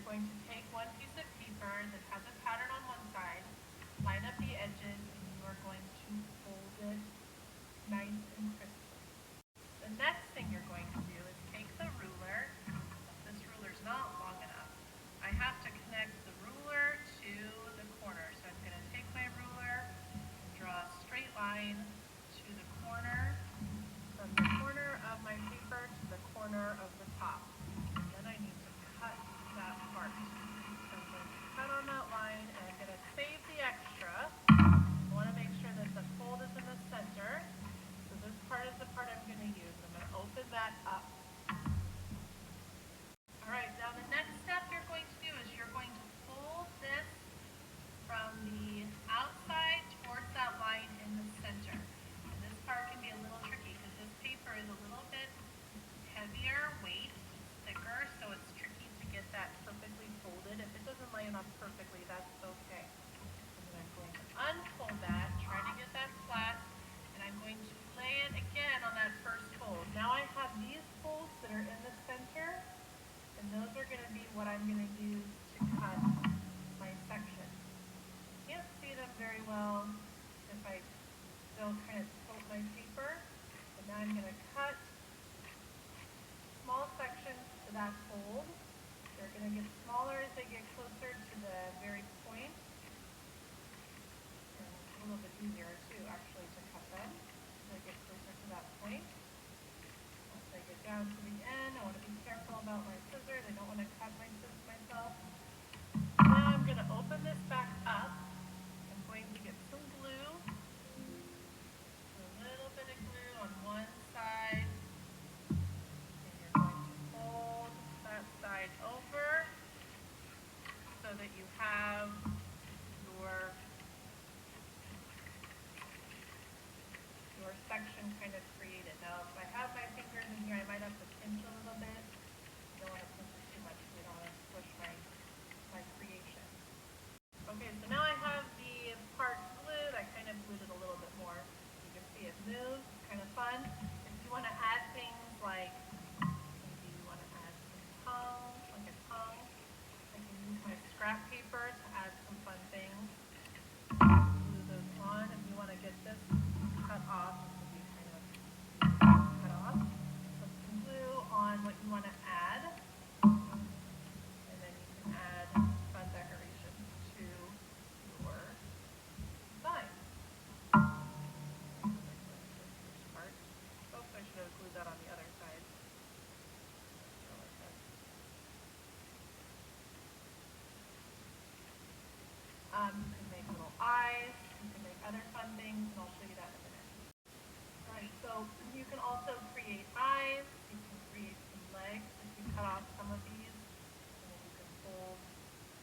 going to take one piece of paper that has a pattern on one side, line up the edges, and you are going to fold it nice and crisply. The next thing you're going to do is take the ruler. This ruler's not long enough. I have to connect the ruler to the corner. So I'm going to take my ruler and draw a straight line to the corner, from the corner of my paper to the corner of the top. And then I need to cut that part. So I'm going to cut on that line, and I'm going to save the extra. I want to make sure that the fold is in the center. So this part is the part I'm going to use. I'm going to open that up. All right, now the next step you're going to do is you're going to fold this from the outside towards that line in the center. And this part can be a little tricky because this paper is a little bit heavier weight, thicker, so it's tricky to get that perfectly folded. If it doesn't line up perfectly, that's okay. And then I'm going to unfold that, try to get that flat, and I'm going to lay it again on that first fold. Now I have these folds that are in the center, and those are going to be what I'm going to use to cut my section. Can't see them very well if I still kind of tilt my paper, but now I'm going to cut small sections to that fold. They're going to get smaller as they get closer to the very point. And it's a little bit easier too, actually, to cut them as I get closer to that point. Once I get down to the end, I want to be careful about my scissors. I don't want to cut myself. Now I'm going to open this back up. I'm going to get some glue. A little bit of glue on one side. And you're going to fold that side over so that you have your section kind of created. Now, if I have my fingers in here, I might have to pinch a little bit. I don't want to pinch it too much because I don't want to squish my creation. Okay, so now I have the part glued. I kind of glued it a little bit more. You can see it moves. It's kind of fun. If you want to add things like, maybe you want to add some tongue, like a tongue, I can use my scrap paper to add some fun things. Glue those on. If you want to get this cut off, this will be kind of cut off. Put some glue on what you want to add, and then you can add fun decorations to your design. Oops, I should have glued that on the other side. You can make little eyes, you can make other fun things, and I'll show you that in a minute. Alright, so you can also create eyes, you can create some legs if you cut off some of these, and then you can fold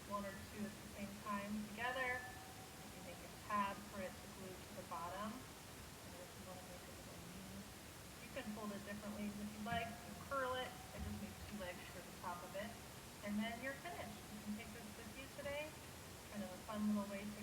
one or two at the same time together. You can make a tab for it to glue to the bottom, and if you want to make a little knee, you can fold it different ways if you like. You can curl it, I just made two legs for the top of it, and then you're finished. You can take this with you today. Kind of a fun little way to